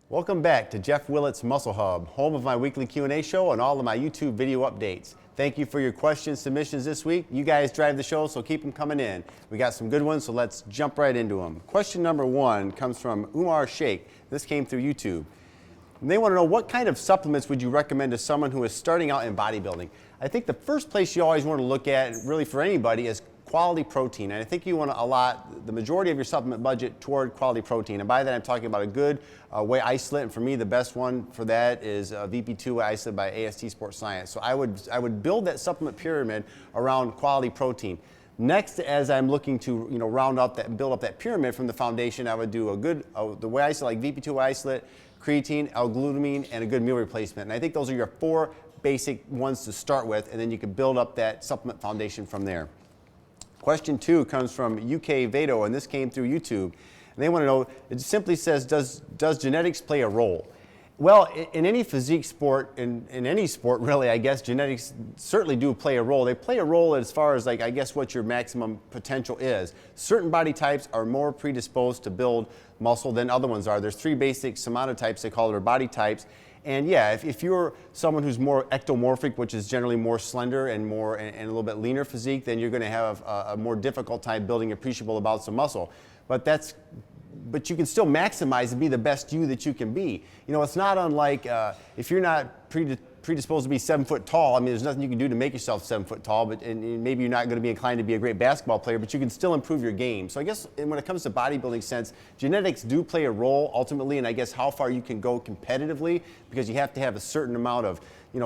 Welcome back to Jeff Willett's Muscle Hub, home of my weekly Q&A show and all of my YouTube video updates. Thank you for your question submissions this week. You guys drive the show, so keep them coming in. We got some good ones, so let's jump right into them. Question number 1 comes from Umar Sheikh. This came through YouTube. And they want to know, what kind of supplements would you recommend to someone who is starting out in bodybuilding? I think the first place you always want to look at, really for anybody, is quality protein. And I think you want to allot the majority of your supplement budget toward quality protein. And by that I'm talking about a good whey isolate. And for me, the best one for that is VP2 whey isolate by AST Sports Science. So I would build that supplement pyramid around quality protein. Next, as I'm looking to round out that, build up that pyramid from the foundation, I would do a good the whey isolate, like VP2 whey isolate, creatine, L-glutamine, and a good meal replacement. And I think those are your 4 basic ones to start with, and then you can build up that supplement foundation from there. Question 2 comes from UK Vado, and this came through YouTube. And they want to know, it simply says, does genetics play a role? Well, in any physique sport, in any sport really, I guess genetics certainly do play a role. They play a role as far as, like, I guess what your maximum potential is. Certain body types are more predisposed to build muscle than other ones are. There's 3 basic somatotypes, they call it, or body types. And yeah, if you're someone who's more ectomorphic, which is generally more slender and a little bit leaner physique, then you're going to have a more difficult time building appreciable amounts of muscle. But you can still maximize and be the best you that you can be. It's not unlike if you're not predisposed to be 7 foot tall. I mean, there's nothing you can do to make yourself 7 foot tall, and maybe you're not going to be inclined to be a great basketball player, but you can still improve your game. So I guess when it comes to bodybuilding sense, genetics do play a role ultimately, and I guess how far you can go competitively, because you have to have a certain amount of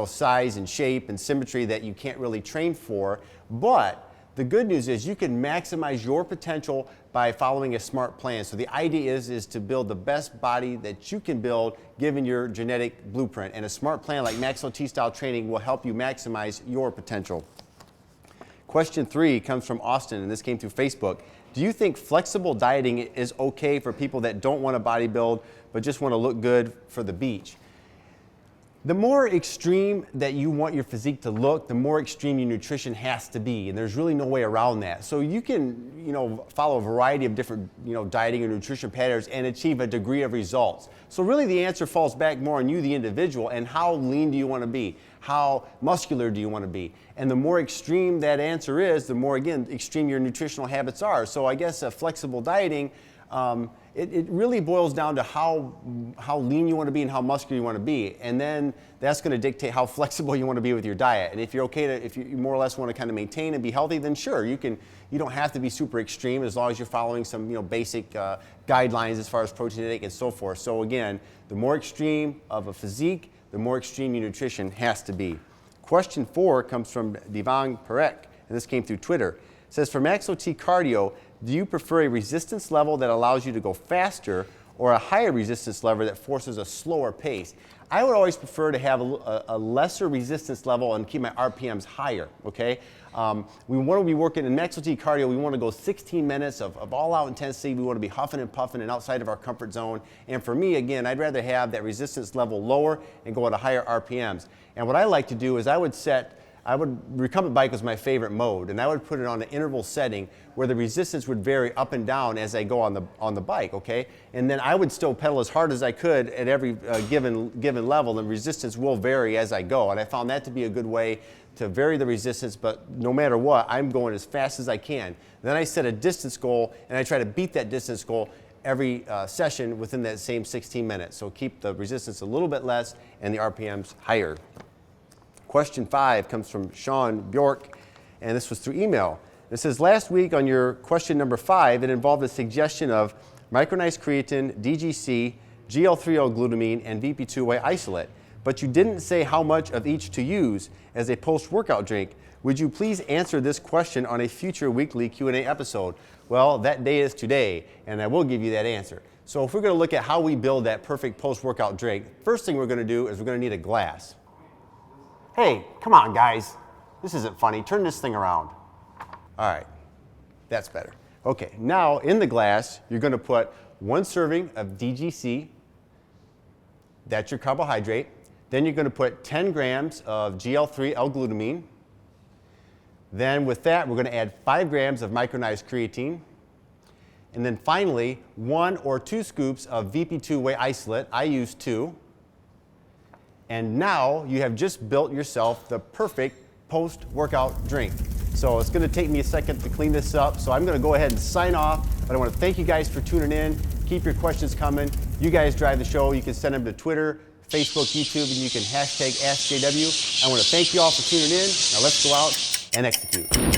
size and shape and symmetry that you can't really train for. But the good news is you can maximize your potential by following a smart plan. So the idea is to build the best body that you can build given your genetic blueprint. And a smart plan like Maxwell T-style training will help you maximize your potential. Question 3 comes from Austin, and this came through Facebook. Do you think flexible dieting is okay for people that don't want to bodybuild but just want to look good for the beach? The more extreme that you want your physique to look, the more extreme your nutrition has to be, and there's really no way around that. So you can, follow a variety of different, dieting or nutrition patterns and achieve a degree of results. So really the answer falls back more on you, the individual, and how lean do you want to be? How muscular do you want to be? And the more extreme that answer is, the more, again, extreme your nutritional habits are. So I guess flexible dieting, it really boils down to how lean you want to be and how muscular you want to be, and then that's going to dictate how flexible you want to be with your diet. And if you're okay if you more or less want to kind of maintain and be healthy, then sure, you don't have to be super extreme as long as you're following some basic guidelines as far as protein intake and so forth. So again, the more extreme of a physique, the more extreme your nutrition has to be. Question 4 comes from Devang Parekh, and this came through Twitter. It says, for Maxwell T cardio, do you prefer a resistance level that allows you to go faster or a higher resistance level that forces a slower pace? I would always prefer to have a lesser resistance level and keep my RPMs higher, okay? We want to be working in Maxwell T cardio, we want to go 16 minutes of all-out intensity. We want to be huffing and puffing and outside of our comfort zone. And for me, again, I'd rather have that resistance level lower and go at a higher RPMs. And what I like to do is recumbent bike was my favorite mode, and I would put it on an interval setting where the resistance would vary up and down as I go on the bike, okay? And then I would still pedal as hard as I could at every given level, and resistance will vary as I go. And I found that to be a good way to vary the resistance, but no matter what, I'm going as fast as I can. Then I set a distance goal, and I try to beat that distance goal every session within that same 16 minutes. So keep the resistance a little bit less and the RPMs higher. Question 5 comes from Sean Bjork, and this was through email. It says, last week on your question number 5, it involved a suggestion of micronized creatine, DGC, GL3-L-glutamine, and VP2 whey isolate, but you didn't say how much of each to use as a post-workout drink. Would you please answer this question on a future weekly Q&A episode? Well, that day is today, and I will give you that answer. So if we're going to look at how we build that perfect post-workout drink, first thing we're going to do is we're going to need a glass. Hey, come on, guys. This isn't funny. Turn this thing around. All right, that's better. Okay, now in the glass, you're going to put 1 serving of DGC. That's your carbohydrate. Then you're going to put 10 grams of GL3-L-glutamine. Then with that, we're going to add 5 grams of micronized creatine. And then finally, 1 or 2 scoops of VP2 whey isolate. I use 2. And now you have just built yourself the perfect post-workout drink. So it's going to take me a second to clean this up. So I'm going to go ahead and sign off. But I want to thank you guys for tuning in. Keep your questions coming. You guys drive the show. You can send them to Twitter, Facebook, YouTube, and you can hashtag AskJW. I want to thank you all for tuning in. Now let's go out and execute.